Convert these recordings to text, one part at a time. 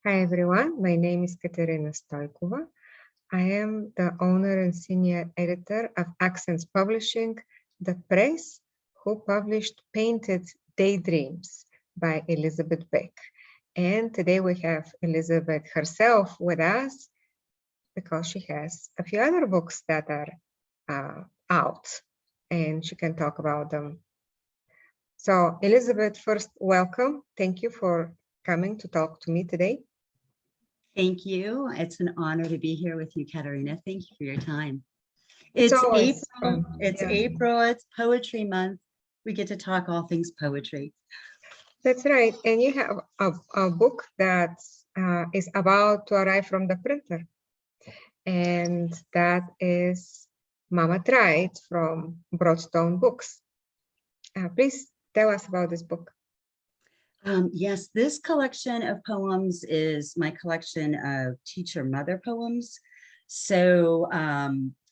Hi everyone, my name is Katerina Stoikova. I am the owner and senior editor of Accents Publishing, the press who published Painted Daydreams by Elizabeth Beck. And today we have Elizabeth herself with us because she has a few other books that are out and she can talk about them. So Elizabeth, first, welcome. Thank you for coming to talk to me today. Thank you. It's an honor to be here with you, Katerina. Thank you for your time. It's It's always April. fun. It's Yeah. April. It's Poetry Month. We get to talk all things poetry. That's right. And you have a book that is about to arrive from the printer. And that is Mama Tried from Broadstone Books. Please tell us about this book. Yes, this collection of poems is my collection of teacher mother poems. So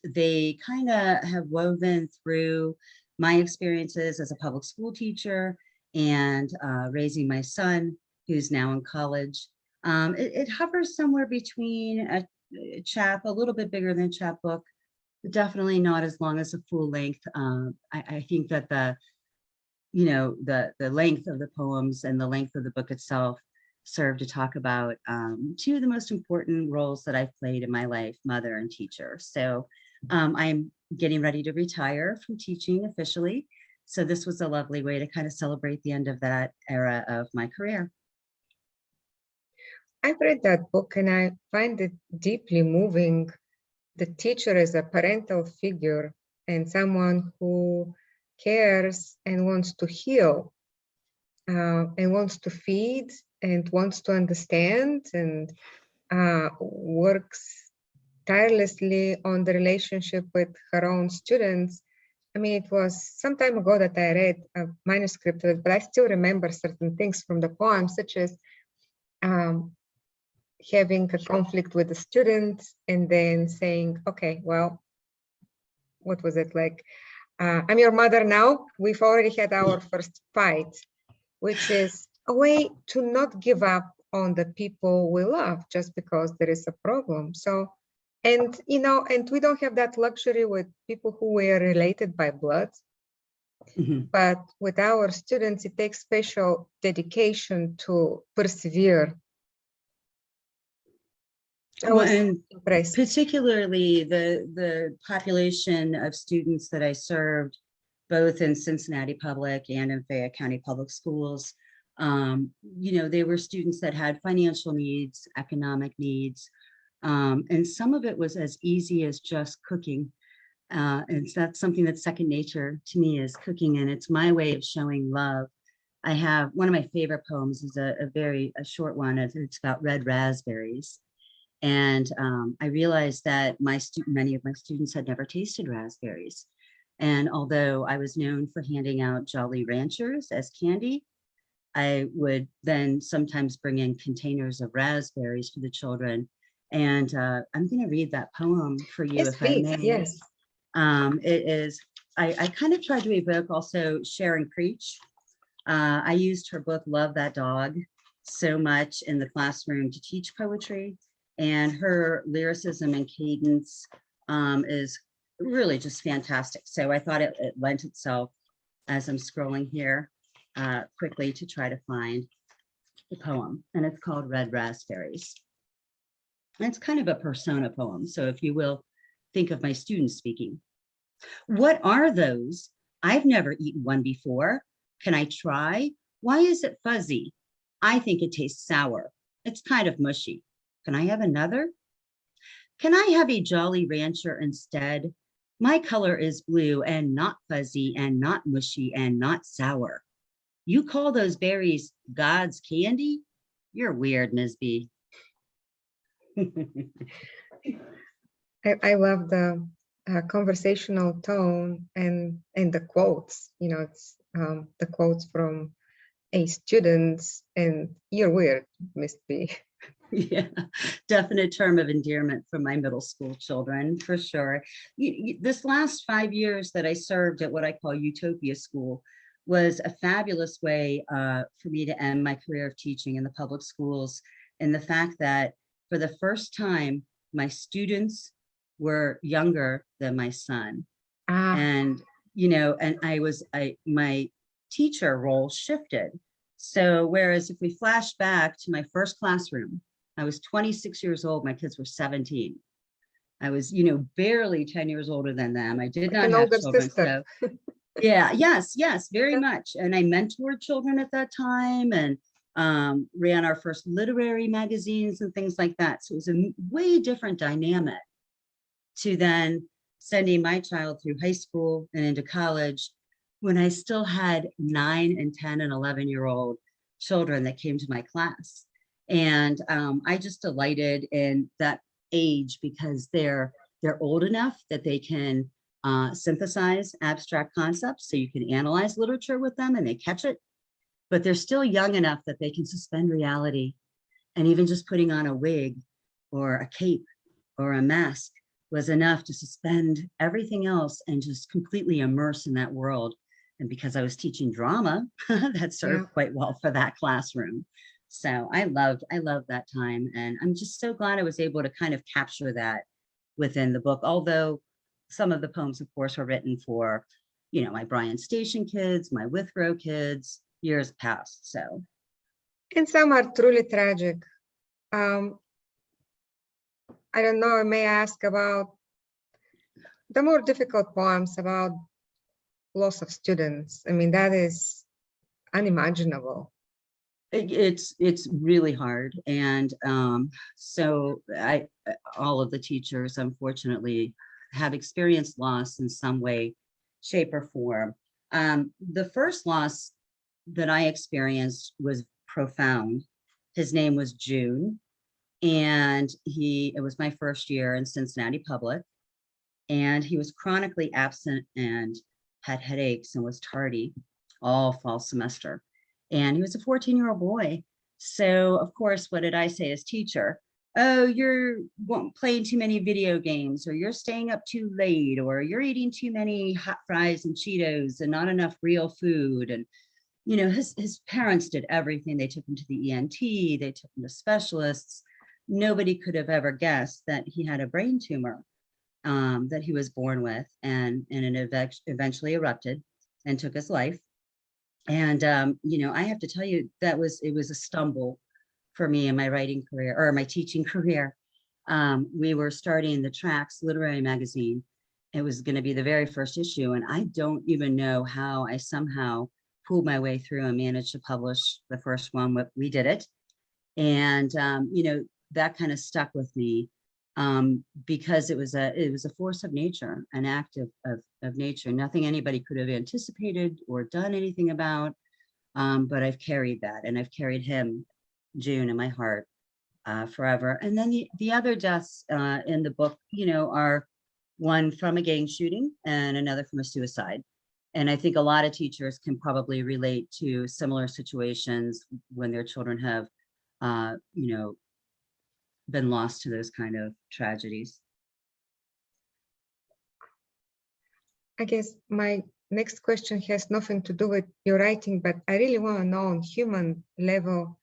they kind of have woven through my experiences as a public school teacher and raising my son, who's now in college. It hovers somewhere between a little bit bigger than a chapbook, but definitely not as long as a full length. I think that the length of the poems and the length of the book itself serve to talk about two of the most important roles that I've played in my life, mother and teacher. So I'm getting ready to retire from teaching officially. So this was a lovely way to kind of celebrate the end of that era of my career. I've read that book and I find it deeply moving. The teacher is a parental figure and someone who cares and wants to heal and wants to feed and wants to understand and works tirelessly on the relationship with her own students. I mean, it was some time ago that I read a manuscript of it, but I still remember certain things from the poem, such as having a conflict with the student and then saying, okay, well, what was it like? I'm your mother now. We've already had our first fight, which is a way to not give up on the people we love just because there is a problem. So, and we don't have that luxury with people who were related by blood. But with our students, it takes special dedication to persevere. And particularly the population of students that I served, both in Cincinnati Public and in Fayette County Public Schools, they were students that had financial needs, economic needs, and some of it was as easy as just cooking. And so that's something that's second nature to me, is cooking, and it's my way of showing love. I have one of my favorite poems is a short one. It's about red raspberries. And I realized that many of my students had never tasted raspberries. And although I was known for handing out Jolly Ranchers as candy, I would then sometimes bring in containers of raspberries for the children. And I'm going to read that poem for you, yes, if please. I may. Yes. It is, I kind of tried to evoke also Share and Preach. I used her book, Love That Dog, so much in the classroom to teach poetry. And her lyricism and cadence is really just fantastic. So I thought it lent itself, as I'm scrolling here quickly, to try to find the poem. And it's called Red Raspberries. And it's kind of a persona poem. So if you will, think of my students speaking. What are those? I've never eaten one before. Can I try? Why is it fuzzy? I think it tastes sour. It's kind of mushy. Can I have another? Can I have a Jolly Rancher instead? My color is blue and not fuzzy and not mushy and not sour. You call those berries God's candy? You're weird, Ms. B. I love the conversational tone and the quotes. It's the quotes from a student, and you're weird, Miss B. Yeah, definite term of endearment from my middle school children, for sure. This last 5 years that I served at what I call Utopia School was a fabulous way for me to end my career of teaching in the public schools, in the fact that for the first time, my students were younger than my son. And, you know, and my teacher role shifted. So whereas if we flash back to my first classroom, I was 26 years old, my kids were 17. I was, you know, barely 10 years older than them. I did not have children. Sister. So yeah, yes, very much. And I mentored children at that time and ran our first literary magazines and things like that. So it was a way different dynamic to then sending my child through high school and into college when I still had 9 and 10 and 11-year-old children that came to my class. And I just delighted in that age because they're old enough that they can synthesize abstract concepts, so you can analyze literature with them and they catch it, but they're still young enough that they can suspend reality. And even just putting on a wig or a cape or a mask was enough to suspend everything else and just completely immerse in that world. And because I was teaching drama, that served quite well for that classroom. So I loved that time. And I'm just so glad I was able to kind of capture that within the book. Although some of the poems, of course, were written for, you know, my Bryan Station kids, my Withrow kids, years past. So. And some are truly tragic. I don't know, I may ask about the more difficult poems about loss of students. I mean, that is unimaginable. It's really hard. And so all of the teachers, unfortunately, have experienced loss in some way, shape, or form. The first loss that I experienced was profound. His name was June, and it was my first year in Cincinnati Public, and he was chronically absent and had headaches and was tardy all fall semester. And he was a 14-year-old boy. So of course, what did I say as teacher? Oh, you're playing too many video games, or you're staying up too late, or you're eating too many hot fries and Cheetos and not enough real food. And, you know, his parents did everything. They took him to the ENT, they took him to specialists. Nobody could have ever guessed that he had a brain tumor that he was born with, and it eventually erupted and took his life. And, you know, I have to tell you, it was a stumble for me in my writing career or my teaching career. We were starting the Tracks literary magazine. It was going to be the very first issue. And I don't even know how I somehow pulled my way through and managed to publish the first one, but we did it. And, you know, that kind of stuck with me because it was a force of nature, an act of nature, nothing anybody could have anticipated or done anything about. But I've carried that, and I've carried him, June, in my heart forever. And then the other deaths in the book, you know, are one from a gang shooting and another from a suicide. And I think a lot of teachers can probably relate to similar situations when their children have, you know, been lost to those kind of tragedies. I guess my next question has nothing to do with your writing, but I really want to know on human level,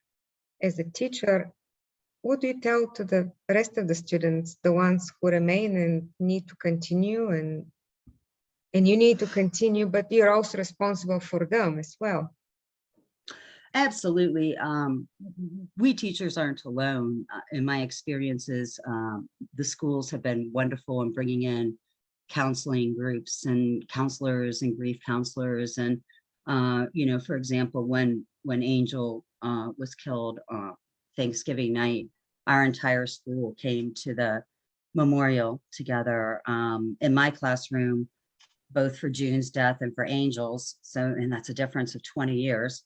as a teacher, what do you tell to the rest of the students, the ones who remain and need to continue, and you need to continue, but you're also responsible for them as well? Absolutely. We teachers aren't alone. In my experiences, the schools have been wonderful in bringing in counseling groups and counselors and grief counselors. And, you know, for example, when Angel was killed Thanksgiving night, our entire school came to the memorial together in my classroom, both for June's death and for Angel's. So, and that's a difference of 20 years.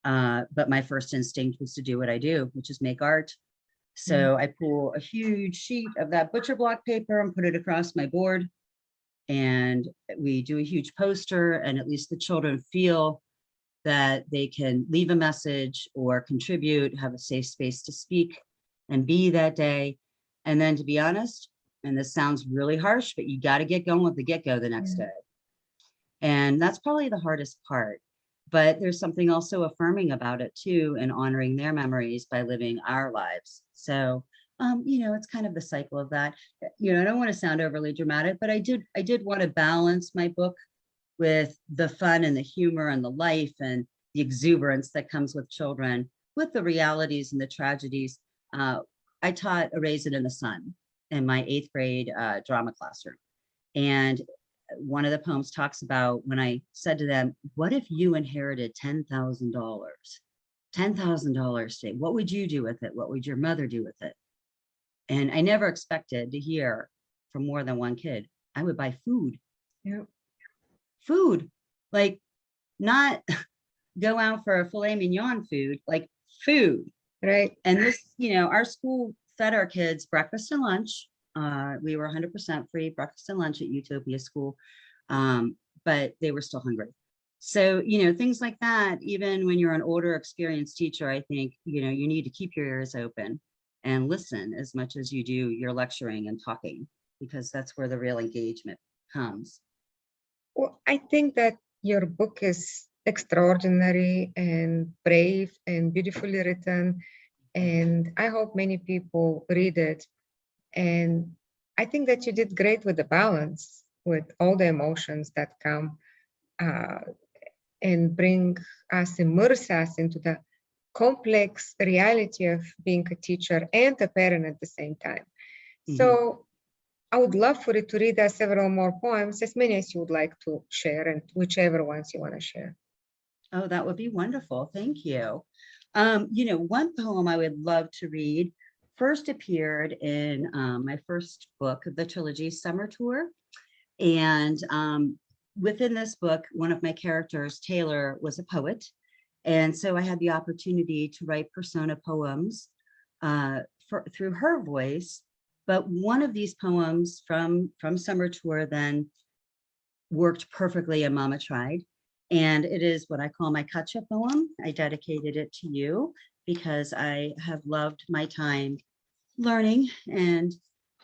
But my first instinct was to do what I do, which is make art. So I pull a huge sheet of that butcher block paper and put it across my board. And we do a huge poster, and at least the children feel that they can leave a message or contribute, have a safe space to speak and be that day. And then, to be honest, and this sounds really harsh, but you got to get going with the get-go the next day. And that's probably the hardest part. but there's something also affirming about it too, and honoring their memories by living our lives. So, it's kind of the cycle of that. I don't want to sound overly dramatic, but I did want to balance my book with the fun and the humor and the life and the exuberance that comes with children, with the realities and the tragedies. I taught A Raisin in the Sun in my 8th grade drama classroom. And one of the poems talks about when I said to them, what if you inherited $10,000? $10,000 today, what would you do with it? What would your mother do with it? And I never expected to hear from more than one kid, I would buy food. Yeah. Food, like not go out for a filet mignon food, like food. Right. And this, our school fed our kids breakfast and lunch. We were 100% free breakfast and lunch at Utopia School, but they were still hungry. So, things like that, even when you're an older experienced teacher, I think, you need to keep your ears open and listen as much as you do your lecturing and talking, because that's where the real engagement comes. Well, I think that your book is extraordinary and brave and beautifully written. And I hope many people read it. And I think that you did great with the balance, with all the emotions that come and immerse us into the complex reality of being a teacher and a parent at the same time. Mm-hmm. So I would love for you to read us several more poems, as many as you would like to share, and whichever ones you want to share. Oh, that would be wonderful. Thank you. One poem I would love to read first appeared in my first book of the trilogy, Summer Tour. And within this book, one of my characters, Taylor, was a poet. And so I had the opportunity to write persona poems through her voice. But one of these poems from Summer Tour then worked perfectly in Mama Tried. And it is what I call my catch-up poem. I dedicated it to you because I have loved my time learning and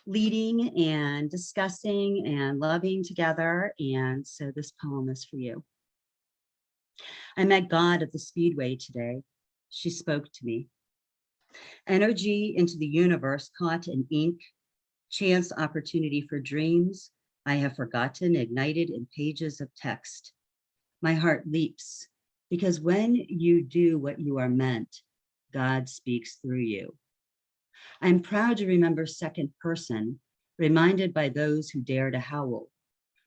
leading and discussing and loving together. And so this poem is for you. I met God at the Speedway today. She spoke to me. Energy into the universe caught in ink, chance opportunity for dreams I have forgotten, ignited in pages of text. My heart leaps because when you do what you are meant, God speaks through you. I'm proud to remember second person, reminded by those who dare to howl.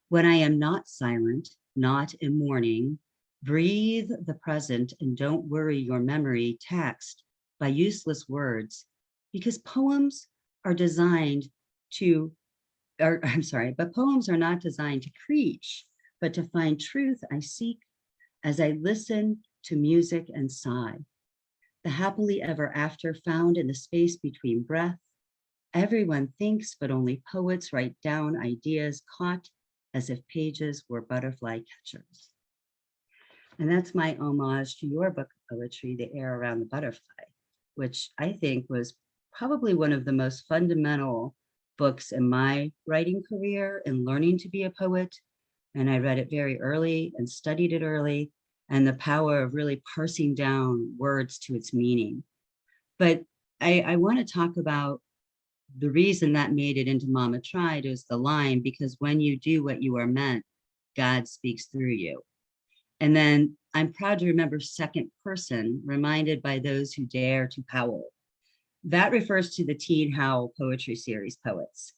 When I am not silent, not in mourning, breathe the present and don't worry your memory taxed by useless words, because poems are designed to, but poems are not designed to preach, but to find truth I seek as I listen to music and sigh. The happily ever after found in the space between breath. Everyone thinks, but only poets write down ideas caught as if pages were butterfly catchers. And that's my homage to your book of poetry, The Air Around the Butterfly, which I think was probably one of the most fundamental books in my writing career and learning to be a poet. And I read it very early and studied it early, and the power of really parsing down words to its meaning. But I want to talk about the reason that made it into Mama Tried is the line, because when you do what you are meant, God speaks through you. And then I'm proud to remember second person, reminded by those who dare to howl. That refers to the Teen Howl Poetry Series poets.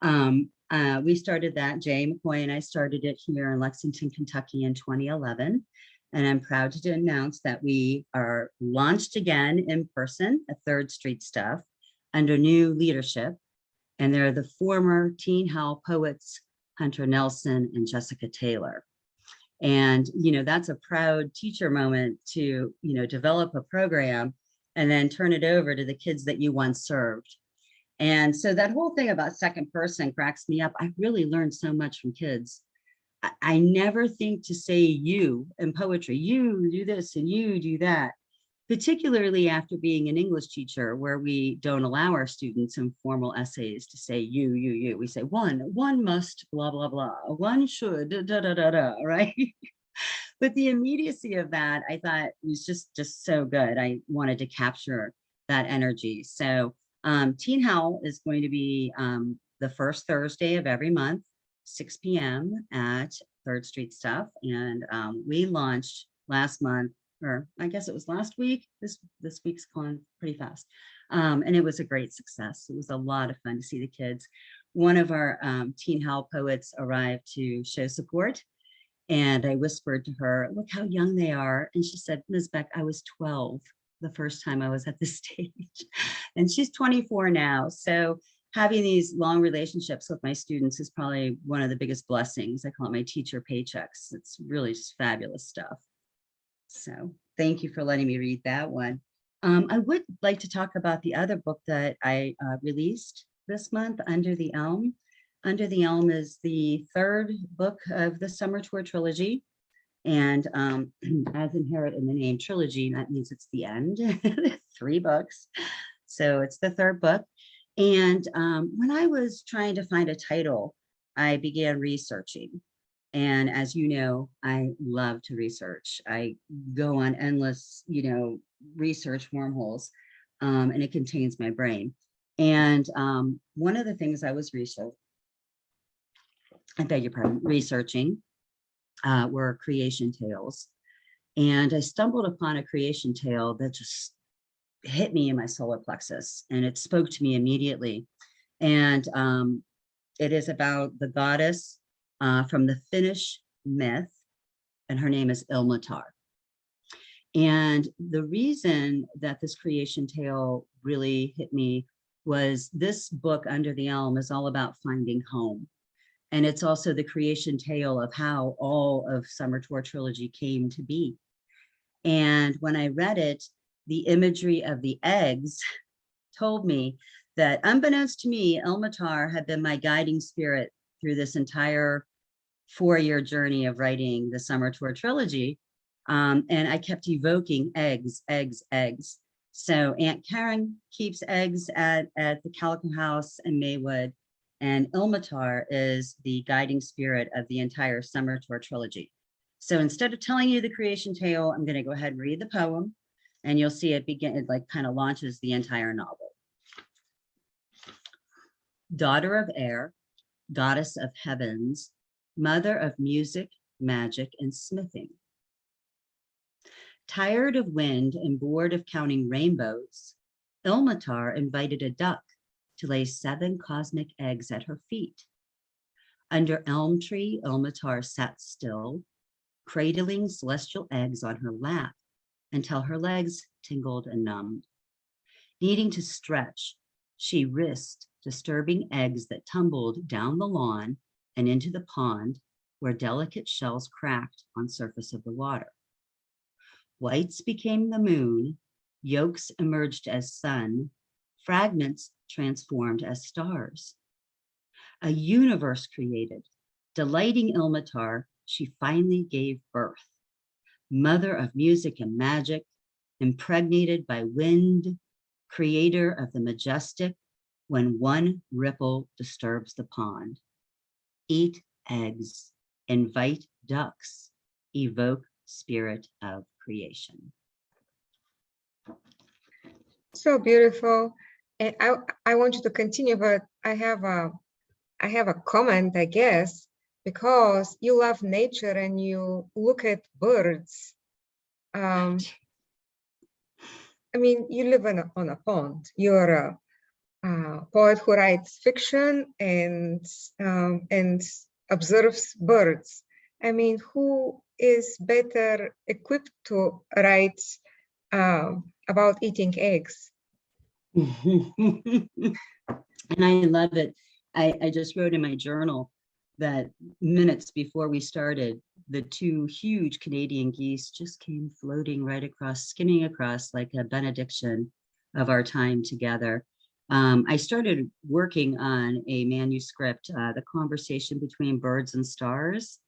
We started that, Jay McCoy and I started it here in Lexington, Kentucky in 2011. And I'm proud to announce that we are launched again in person at 3rd Street Stuff under new leadership. And they're the former Teen Howl poets, Hunter Nelson and Jessica Taylor. And, that's a proud teacher moment to, develop a program and then turn it over to the kids that you once served. And so that whole thing about second person cracks me up. I really learned so much from kids. I never think to say you in poetry, you do this and you do that, particularly after being an English teacher where we don't allow our students in formal essays to say you. We say one must, blah, blah, blah, one should, da, da, da, da, right? But the immediacy of that, I thought was just so good. I wanted to capture that energy. So Teen Howl is going to be the first Thursday of every month, 6 p.m. at 3rd Street Stuff. And we launched last month, or I guess it was last week. This week's gone pretty fast. And it was a great success. It was a lot of fun to see the kids. One of our Teen Howl poets arrived to show support. And I whispered to her, look how young they are. And she said, Ms. Beck, I was 12 the first time I was at the stage. And she's 24 now. So having these long relationships with my students is probably one of the biggest blessings. I call it my teacher paychecks. It's really just fabulous stuff. So thank you for letting me read that one. I would like to talk about the other book that I released this month, Under the Elm. Under the Elm is the 3rd book of the Summer Tour Trilogy. And as inherent in the name trilogy, that means it's the end, 3 books. So it's the 3rd book. And when I was trying to find a title, I began researching. And as you know, I love to research. I go on endless, research wormholes, and it contains my brain. And one of the things I was researching were creation tales. And I stumbled upon a creation tale that just hit me in my solar plexus, and it spoke to me immediately. And it is about the goddess from the Finnish myth, and her name is Ilmatar. And the reason that this creation tale really hit me was this book, Under the Elm, is all about finding home. And it's also the creation tale of how all of Summer Tour Trilogy came to be. And when I read it, the imagery of the eggs told me that, unbeknownst to me, Ilmatar had been my guiding spirit through this entire 4-year journey of writing the Summer Tour Trilogy. And I kept evoking eggs, eggs, eggs. So Aunt Karen keeps eggs at the Calico House in Maywood, and Ilmatar is the guiding spirit of the entire Summer Tour Trilogy. So instead of telling you the creation tale, I'm going to go ahead and read the poem, and you'll see it kind of launches the entire novel. Daughter of air, goddess of heavens, mother of music, magic, and smithing. Tired of wind and bored of counting rainbows, Ilmatar invited a duck to lay 7 cosmic eggs at her feet. Under elm tree, Ilmatar sat still, cradling celestial eggs on her lap until her legs tingled and numbed. Needing to stretch, she risked disturbing eggs that tumbled down the lawn and into the pond, where delicate shells cracked on surface of the water. Whites became the moon, yolks emerged as sun, fragments transformed as stars. A universe created, delighting Ilmatar, she finally gave birth. Mother of music and magic, impregnated by wind, creator of the majestic, when one ripple disturbs the pond. Eat eggs, invite ducks, evoke spirit of creation. So beautiful. And I want you to continue, but I have a comment, I guess, because you love nature and you look at birds. I mean, you live on a pond. You're a poet who writes fiction and observes birds. I mean, who is better equipped to write about eating eggs? And I love it. I just wrote in my journal that minutes before we started, the 2 huge Canadian geese just came floating right across, skimming across like a benediction of our time together. I started working on a manuscript, The Conversation Between Birds and Stars,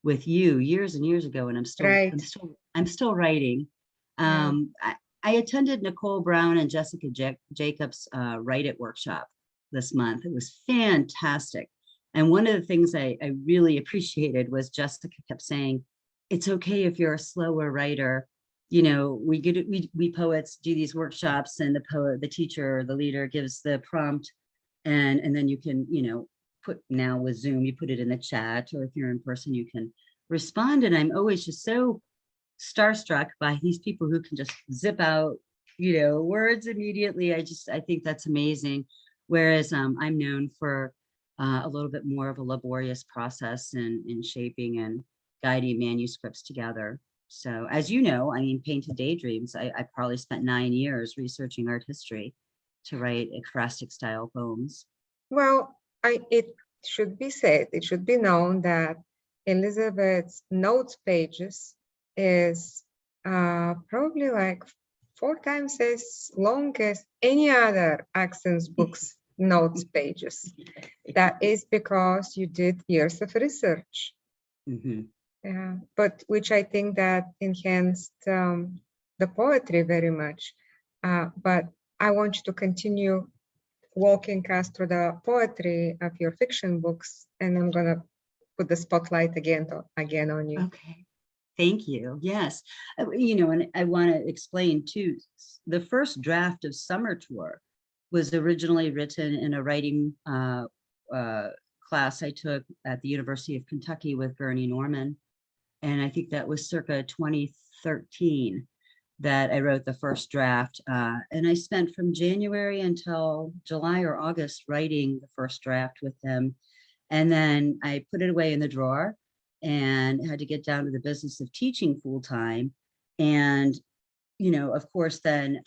with you years and years ago, and I'm still writing. I attended Nicole Brown and Jessica Jacobs' Write It workshop this month. It was fantastic. And one of the things I really appreciated was Jessica kept saying, it's okay if you're a slower writer. You know, we poets do these workshops, and the teacher or the leader gives the prompt, and then you can, you know, now with Zoom, you put it in the chat, or if you're in person, you can respond. And I'm always just so starstruck by these people who can just zip out, you know, words immediately. I think that's amazing. Whereas I'm known for a little bit more of a laborious process in shaping and guiding manuscripts together. So as you know, I mean, Painted Daydreams, I probably spent 9 years researching art history to write ekphrastic style poems. Well, it should be said, it should be known that Elizabeth's notes pages is probably like 4 times as long as any other Accents books notes pages. That is because you did years of research. Mm-hmm. Yeah, but which I think that enhanced the poetry very much. But I want you to continue walking us through the poetry of your fiction books, and I'm gonna put the spotlight again on you. Okay, thank you. Yes, you know, and I want to explain too. The first draft of Summer Tour was originally written in a writing class I took at the University of Kentucky with Bernie Norman, and I think that was circa 2013 that I wrote the first draft. And I spent from January until July or August writing the first draft with him. And then I put it away in the drawer and had to get down to the business of teaching full time. And, you know, of course, then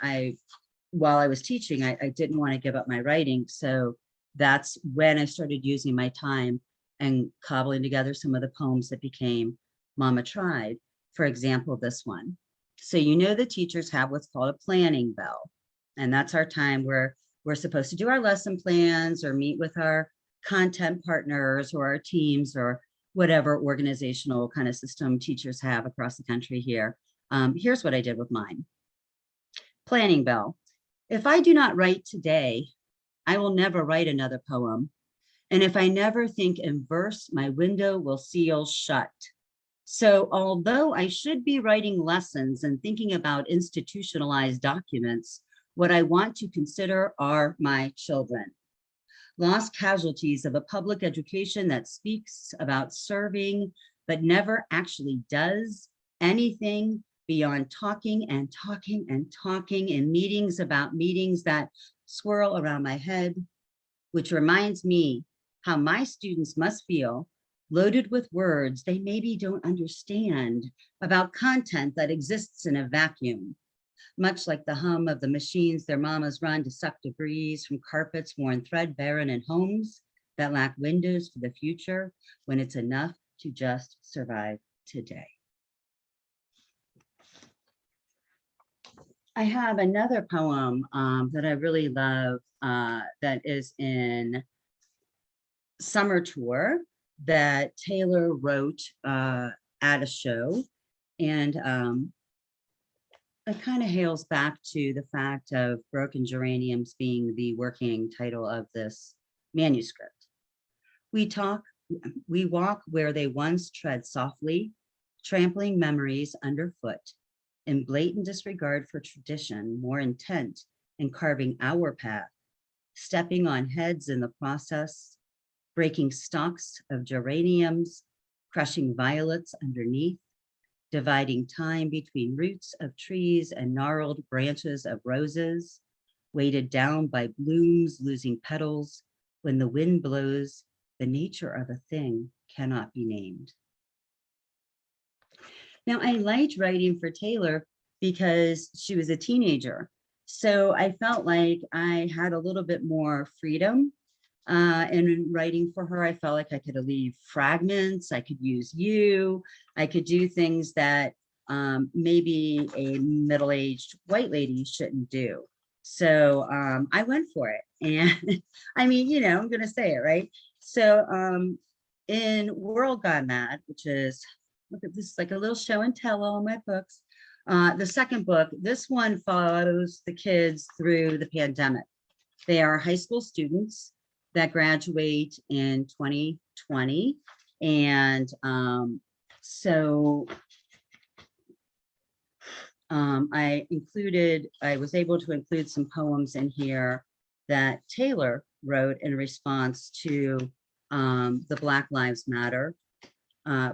while I was teaching, I didn't want to give up my writing. So that's when I started using my time and cobbling together some of the poems that became Mama Tried. For example, this one. So, you know, the teachers have what's called a planning bell, and that's our time where we're supposed to do our lesson plans or meet with our content partners or our teams or whatever organizational kind of system teachers have across the country here. Here's what I did with mine. Planning bell. If I do not write today, I will never write another poem. And if I never think in verse, my window will seal shut. So although I should be writing lessons and thinking about institutionalized documents, what I want to consider are my children. Lost casualties of a public education that speaks about serving, but never actually does anything beyond talking and talking and talking in meetings about meetings that swirl around my head, which reminds me how my students must feel loaded with words they maybe don't understand about content that exists in a vacuum, much like the hum of the machines their mamas run to suck debris from carpets worn threadbare and in homes that lack windows for the future when it's enough to just survive today. I have another poem that I really love that is in Summer Tour that Taylor wrote at a show. And it kind of hails back to the fact of Broken Geraniums being the working title of this manuscript. We walk where they once tread softly, trampling memories underfoot, in blatant disregard for tradition, more intent in carving our path, stepping on heads in the process, breaking stalks of geraniums, crushing violets underneath, dividing time between roots of trees and gnarled branches of roses, weighted down by blooms losing petals. When the wind blows, the nature of a thing cannot be named. Now, I liked writing for Taylor because she was a teenager. So I felt like I had a little bit more freedom in writing for her. I felt like I could leave fragments, I could use you, I could do things that maybe a middle-aged white lady shouldn't do. So I went for it. And I mean, you know, I'm going to say it, right? So in World Gone Mad, which is, look at this, like a little show and tell all my books. The second book, this one follows the kids through the pandemic. They are high school students that graduate in 2020. And so I was able to include some poems in here that Taylor wrote in response to the Black Lives Matter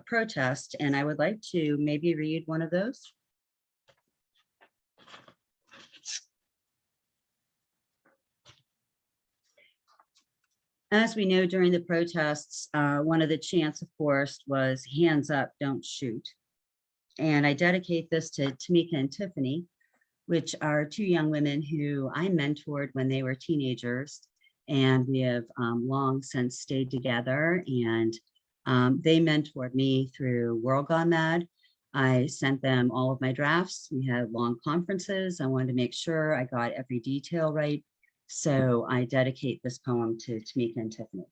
protest. And I would like to maybe read one of those. As we know, during the protests, one of the chants, of course, was hands up, don't shoot. And I dedicate this to Tamika and Tiffany, which are two young women who I mentored when they were teenagers. And we have long since stayed together, and they mentored me through World Gone Mad. I sent them all of my drafts. We had long conferences. I wanted to make sure I got every detail right. So I dedicate this poem to Tamika and Tiffany.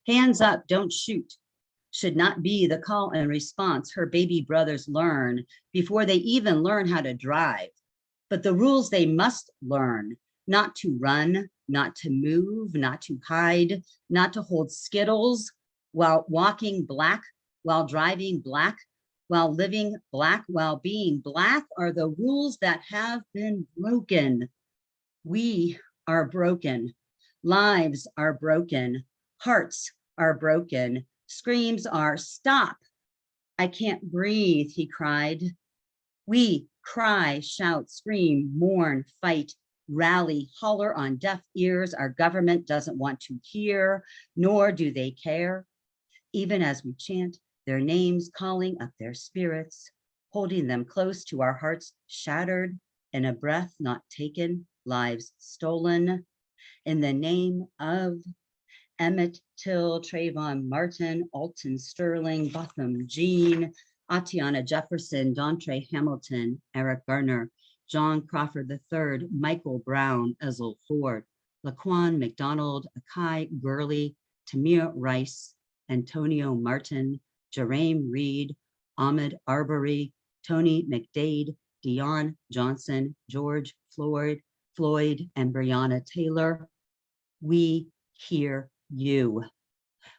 Hands up, don't shoot should not be the call and response her baby brothers learn before they even learn how to drive. But the rules they must learn: not to run, not to move, not to hide, not to hold skittles while walking black, while driving black, while living black, while being black are the rules that have been broken. We are broken. Lives are broken. Hearts are broken. Screams are stop. I can't breathe, he cried. We cry, shout, scream, mourn, fight, rally, holler on deaf ears our government doesn't want to hear, nor do they care. Even as we chant their names, calling up their spirits, holding them close to our hearts shattered, in a breath not taken, lives stolen. In the name of Emmett Till, Trayvon Martin, Alton Sterling, Botham Jean, Atiana Jefferson, Dontre Hamilton, Eric Garner, John Crawford III, Michael Brown, Ezell Ford, Laquan McDonald, Akai Gurley, Tamir Rice, Antonio Martin, Jerame Reed, Ahmed Arbery, Tony McDade, Dion Johnson, George Floyd, and Breonna Taylor. We hear you.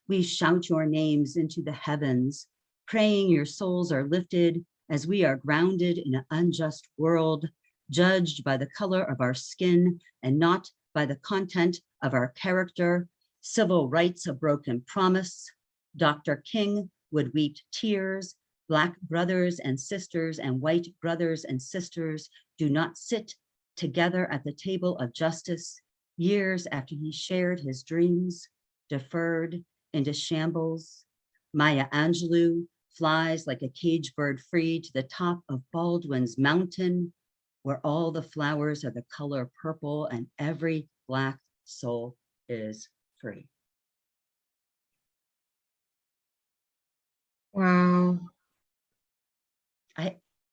We shout your names into the heavens, praying your souls are lifted as we are grounded in an unjust world, judged by the color of our skin and not by the content of our character. Civil rights a broken promise. Dr. King would weep tears. Black brothers and sisters and white brothers and sisters do not sit together at the table of justice years after he shared his dreams, deferred into shambles. Maya Angelou flies like a cage bird free to the top of Baldwin's Mountain, where all the flowers are the color purple and every Black soul is free. Wow.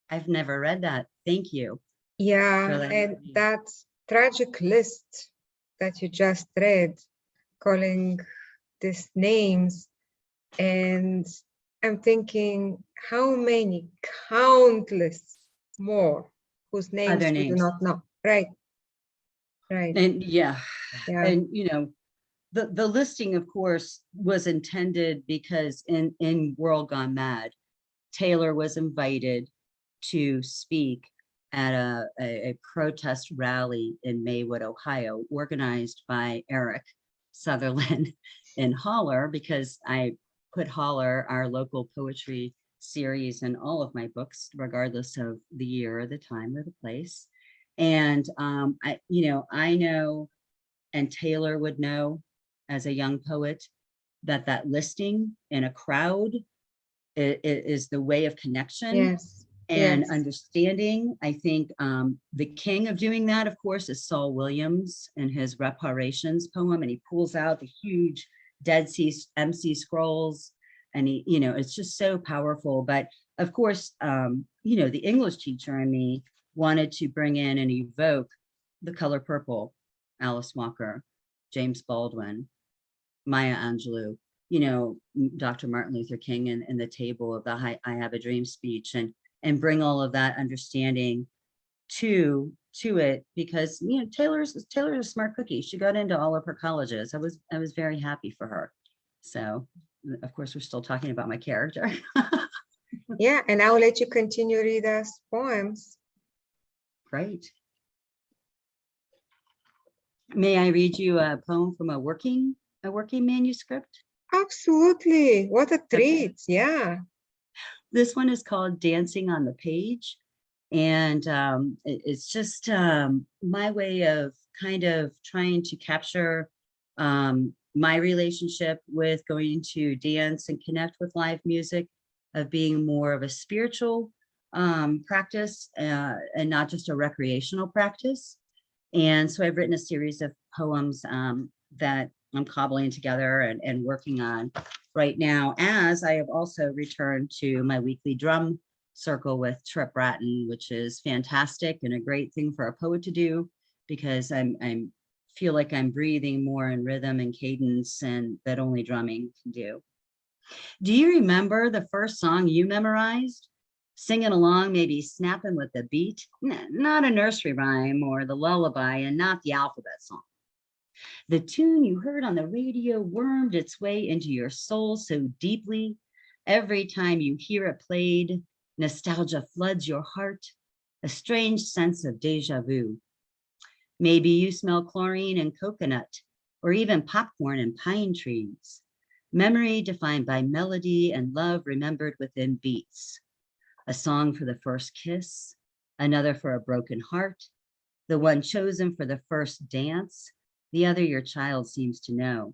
I've never read that. Thank you. Yeah, and that tragic list that you just read, calling these names, and I'm thinking how many countless more whose names we do not know. Right. And yeah. Yeah. And you know, the listing, of course, was intended because in World Gone Mad, Taylor was invited to speak at a protest rally in Maywood, Ohio, organized by Eric Sutherland in Holler, because I put Holler, our local poetry series, in all of my books, regardless of the year or the time or the place. And I know, and Taylor would know as a young poet, that listing in a crowd is the way of connection. Yes. And yes. understanding. I think the king of doing that, of course, is Saul Williams in his Reparations poem, and he pulls out the huge Dead Sea MC scrolls, and he, it's just so powerful. But of course, the English teacher in me wanted to bring in and evoke the color purple, Alice Walker, James Baldwin, Maya Angelou, Dr. Martin Luther King, and the table of the I Have a Dream speech, and bring all of that understanding to it, because Taylor's a smart cookie. She got into all of her colleges. I was very happy for her. So of course we're still talking about my character. Yeah, and I'll let you continue read us poems. Great. May I read you a poem from a working manuscript? Absolutely. What a treat. Okay. Yeah. This one is called Dancing on the Page. And it's just my way of kind of trying to capture my relationship with going to dance and connect with live music, of being more of a spiritual practice and not just a recreational practice. And so I've written a series of poems that I'm cobbling together and working on right now, as I have also returned to my weekly drum circle with Trip Bratton, which is fantastic and a great thing for a poet to do, because I'm feel like I'm breathing more in rhythm and cadence, and that only drumming can do. Do you remember the first song you memorized? Singing along, maybe snapping with the beat, not a nursery rhyme or the lullaby, and not the alphabet song. The tune you heard on the radio wormed its way into your soul so deeply. Every time you hear it played, nostalgia floods your heart, a strange sense of deja vu. Maybe you smell chlorine and coconut, or even popcorn and pine trees. Memory defined by melody and love remembered within beats. A song for the first kiss, another for a broken heart, the one chosen for the first dance, the other your child seems to know.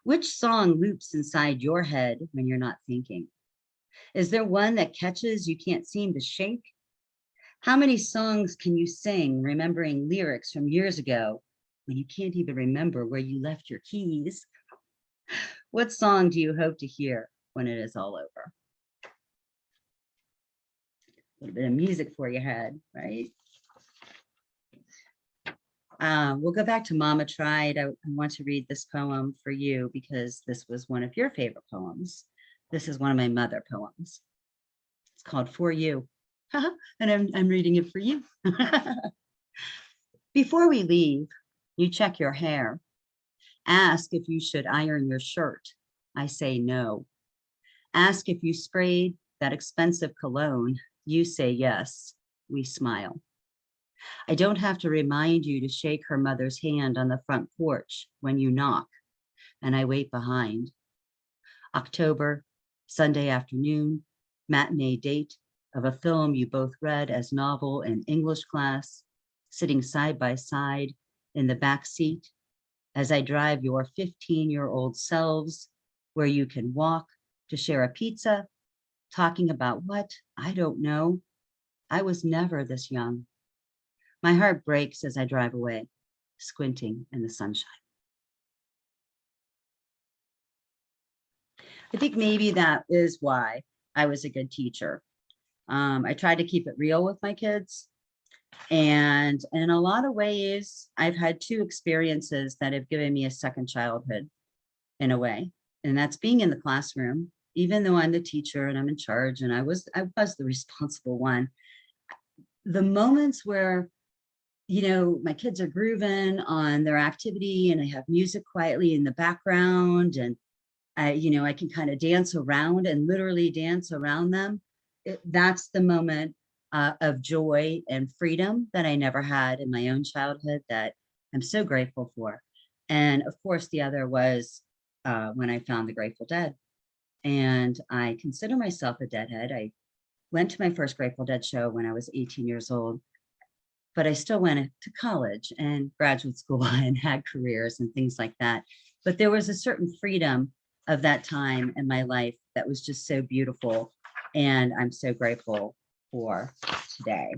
Which song loops inside your head when you're not thinking? Is there one that catches you can't seem to shake? How many songs can you sing remembering lyrics from years ago when you can't even remember where you left your keys? What song do you hope to hear when it is all over? A little bit of music for your head, right? We'll go back to Mama Tried. I want to read this poem for you because this was one of your favorite poems. This is one of my mother poems. It's called For You. And I'm reading it for you. Before we leave, you check your hair. Ask if you should iron your shirt. I say no. Ask if you sprayed that expensive cologne. You say yes. We smile. I don't have to remind you to shake her mother's hand on the front porch when you knock, and I wait behind. October, Sunday afternoon, matinee date of a film you both read as novel in English class, sitting side by side in the back seat as I drive your 15-year-old selves where you can walk to share a pizza, talking about what? I don't know. I was never this young. My heart breaks as I drive away, squinting in the sunshine. I think maybe that is why I was a good teacher. I tried to keep it real with my kids. And in a lot of ways, I've had two experiences that have given me a second childhood in a way. And that's being in the classroom, even though I'm the teacher and I'm in charge and I was the responsible one. The moments where, you know, my kids are grooving on their activity and I have music quietly in the background and I can kind of dance around and literally dance around them. That's the moment of joy and freedom that I never had in my own childhood that I'm so grateful for. And of course, the other was when I found the Grateful Dead. And I consider myself a Deadhead. I went to my first Grateful Dead show when I was 18 years old, but I still went to college and graduate school and had careers and things like that. But there was a certain freedom of that time in my life that was just so beautiful. And I'm so grateful for today.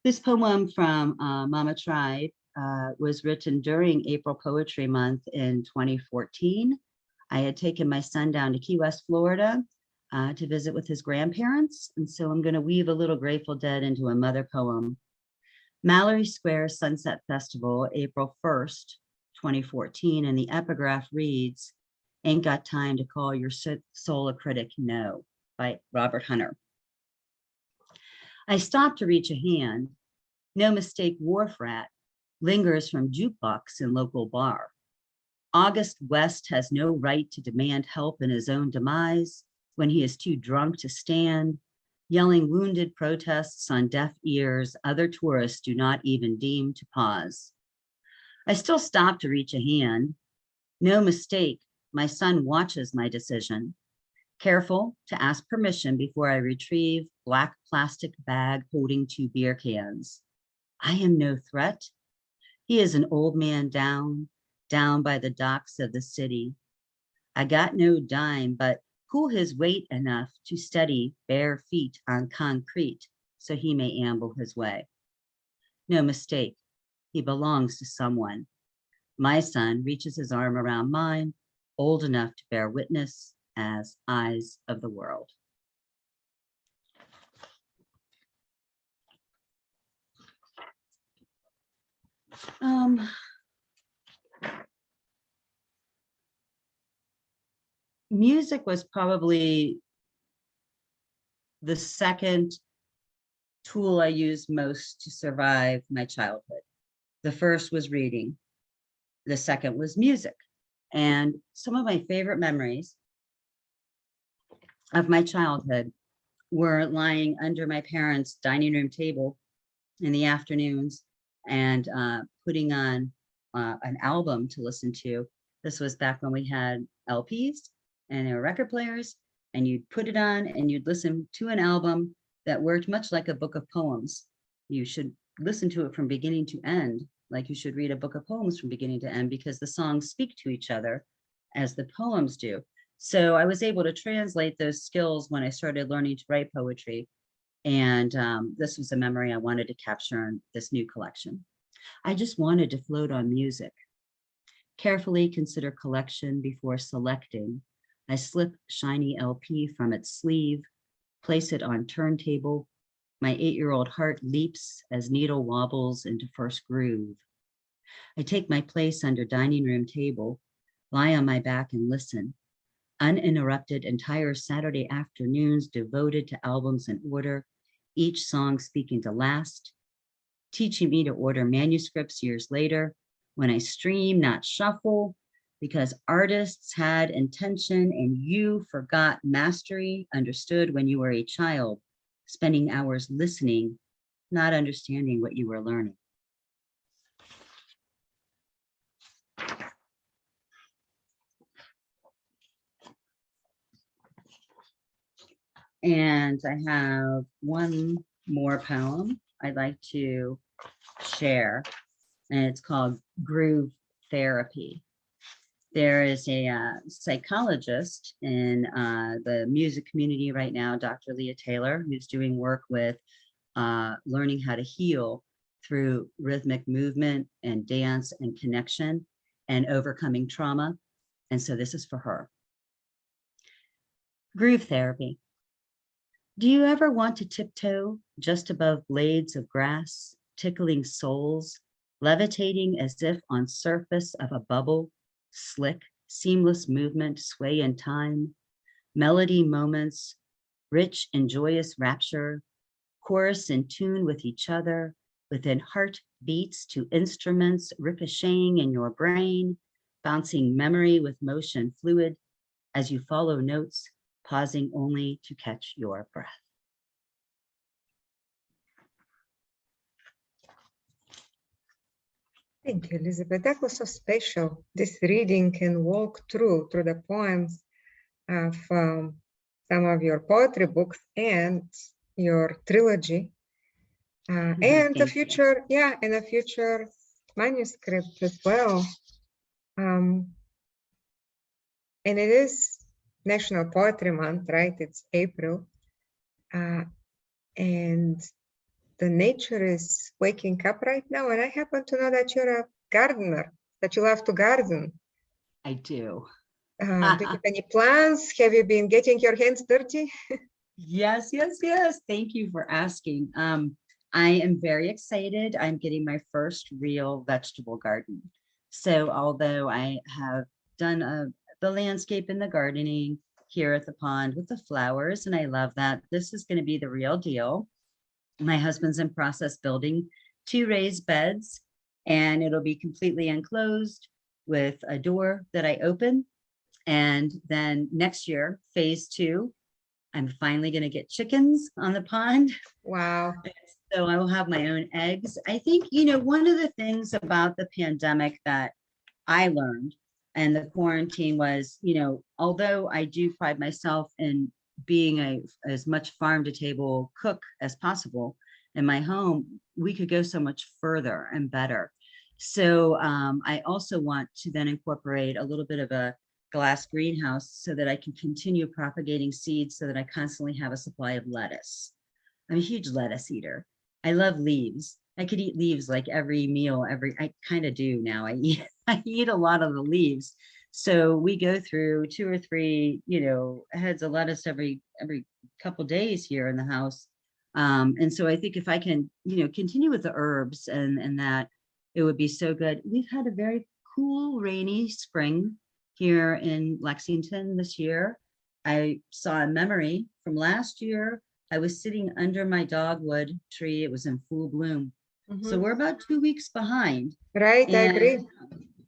This poem from Mama Tried was written during April Poetry Month in 2014. I had taken my son down to Key West, Florida to visit with his grandparents. And so I'm going to weave a little Grateful Dead into a mother poem. Mallory Square Sunset Festival, April 1st, 2014, and the epigraph reads, Ain't Got Time to Call Your Soul a Critic, No, by Robert Hunter. I stopped to reach a hand. No mistake, wharf rat lingers from jukebox in local bar. August West has no right to demand help in his own demise when he is too drunk to stand, yelling wounded protests on deaf ears other tourists do not even deem to pause. I still stop to reach a hand. No mistake, my son watches my decision, careful to ask permission before I retrieve black plastic bag holding 2 beer cans. I am no threat. He is an old man down by the docks of the city. I got no dime, but pull his weight enough to steady bare feet on concrete so he may amble his way. No mistake, he belongs to someone. My son reaches his arm around mine, old enough to bear witness as eyes of the world. Music was probably the second tool I used most to survive my childhood. The first was reading. The second was music. And some of my favorite memories of my childhood were lying under my parents' dining room table in the afternoons and putting on an album to listen to. This was back when we had LPs and there were record players, and you'd put it on and you'd listen to an album that worked much like a book of poems. You should listen to it from beginning to end, like you should read a book of poems from beginning to end, because the songs speak to each other as the poems do. So I was able to translate those skills when I started learning to write poetry. And this was a memory I wanted to capture in this new collection. I just wanted to float on music. Carefully consider collection before selecting. I slip shiny LP from its sleeve, place it on turntable. My 8-year-old heart leaps as needle wobbles into first groove. I take my place under dining room table, lie on my back and listen. Uninterrupted entire Saturday afternoons devoted to albums in order, each song speaking to last, teaching me to order manuscripts years later when I stream, not shuffle, because artists had intention and you forgot mastery, understood when you were a child, spending hours listening, not understanding what you were learning. And I have one more poem I'd like to share, and it's called Groove Therapy. There is a psychologist in the music community right now, Dr. Leah Taylor, who's doing work with learning how to heal through rhythmic movement and dance and connection and overcoming trauma. And so this is for her. Groove therapy. Do you ever want to tiptoe just above blades of grass, tickling soles, levitating as if on surface of a bubble, slick, seamless movement, sway in time, melody moments, rich and joyous rapture, chorus in tune with each other, within heartbeats to instruments ricocheting in your brain, bouncing memory with motion fluid as you follow notes, pausing only to catch your breath. Thank you, Elizabeth. That was so special. This reading and walk through the poems of some of your poetry books and your trilogy, and the future, and a future manuscript as well. And it is National Poetry Month, right? It's April, and the nature is waking up right now. And I happen to know that you're a gardener, that you love to garden. I do. Do you have any plans? Have you been getting your hands dirty? Yes. Thank you for asking. I am very excited. I'm getting my first real vegetable garden. So although I have done the landscape and the gardening here at the pond with the flowers, and I love that, this is going to be the real deal. My husband's in process building 2 raised beds, and it'll be completely enclosed. with a door that I open. And then next year, phase 2, I'm finally going to get chickens on the pond. Wow. So I will have my own eggs. I think, you know, one of the things about the pandemic that I learned and the quarantine was, you know, although I do pride myself in being as much farm to table cook as possible in my home, we could go so much further and better. So I also want to then incorporate a little bit of a glass greenhouse so that I can continue propagating seeds so that I constantly have a supply of lettuce. I'm a huge lettuce eater. I love leaves. I could eat leaves like every meal, I kind of do now. I eat a lot of the leaves. So we go through 2 or 3, you know, heads of lettuce every couple days here in the house. And so I think if I can, you know, continue with the herbs and that, it would be so good. We've had a very cool, rainy spring here in Lexington this year. I saw a memory from last year. I was sitting under my dogwood tree. It was in full bloom. So we're about 2 weeks behind. Right, I agree.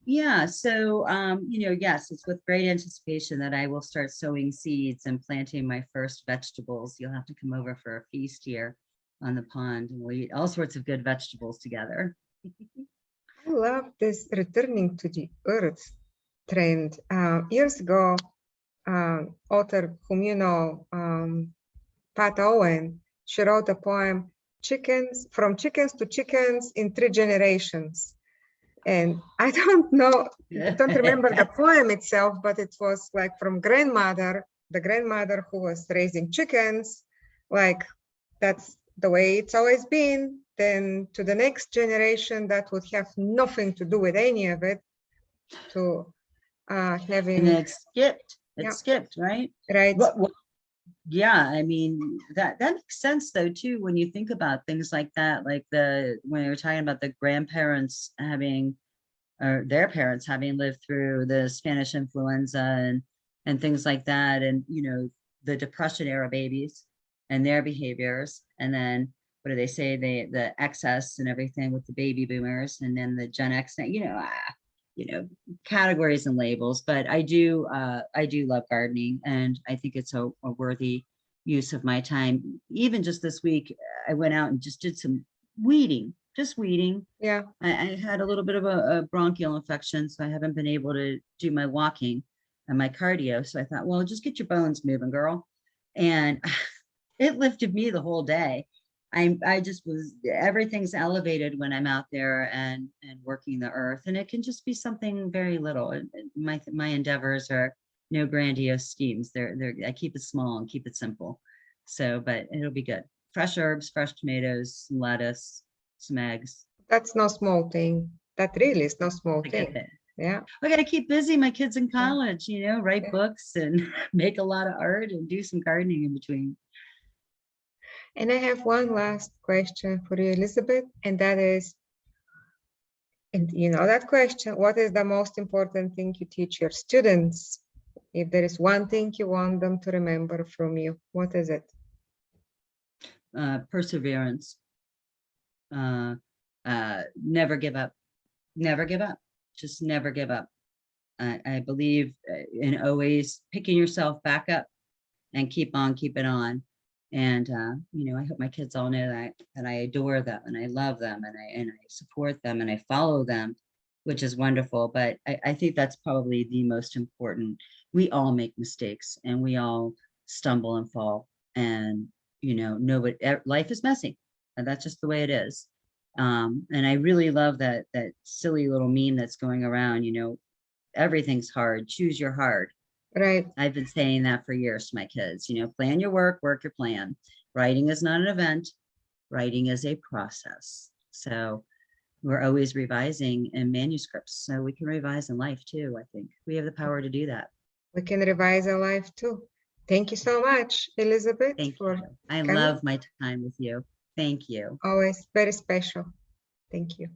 Yeah, so, you know, yes, it's with great anticipation that I will start sowing seeds and planting my first vegetables. You'll have to come over for a feast here on the pond, and we'll eat all sorts of good vegetables together. I love this returning to the earth trend. Years ago, author whom you know, Pat Owen, she wrote a poem, From Chickens to Chickens in 3 Generations. And I don't know, I don't remember the poem itself, but it was like from the grandmother who was raising chickens, like that's the way it's always been. Then to the next generation that would have nothing to do with any of it, to having. And it skipped. Yeah. Skipped, right? Right. Well, yeah, I mean, that makes sense though too when you think about things like that, like when you were talking about the grandparents having, or their parents having lived through the Spanish influenza and things like that, and you know, the Depression era babies and their behaviors, and then what do they say, the excess and everything with the baby boomers, and then the Gen X, you know, categories and labels. But I do love gardening, and I think it's a worthy use of my time. Even just this week, I went out and just did some weeding, just weeding. Yeah. I had a little bit of a bronchial infection, so I haven't been able to do my walking and my cardio. So I thought, well, just get your bones moving, girl. And it lifted me the whole day. I just was, everything's elevated when I'm out there and working the earth, and it can just be something very little. My endeavors are no grandiose schemes. I keep it small and keep it simple. So, but it'll be good. Fresh herbs, fresh tomatoes, some lettuce, some eggs. That's no small thing. That really is no small thing. Yeah. I got to keep busy. My kids in college, you know, write books and make a lot of art and do some gardening in between. And I have one last question for you, Elizabeth, and that is, and you know that question, what is the most important thing you teach your students? If there is one thing you want them to remember from you, what is it? Perseverance. Never give up. Never give up. Just never give up. I believe in always picking yourself back up and keep on keeping on. And you know, I hope my kids all know that I adore them and I love them and I support them and I follow them, which is wonderful. But I think that's probably the most important. We all make mistakes and we all stumble and fall, and you know, nobody, life is messy, and that's just the way it is. And I really love that silly little meme that's going around, you know, everything's hard, choose your hard. Right. I've been saying that for years to my kids, you know, plan your work your plan. Writing is not an event. Writing is a process. So we're always revising in manuscripts. So we can revise in life too. I think we have the power to do that. We can revise our life too. Thank you so much, Elizabeth. Thank you. I love my time with you. Thank you. Always very special. Thank you.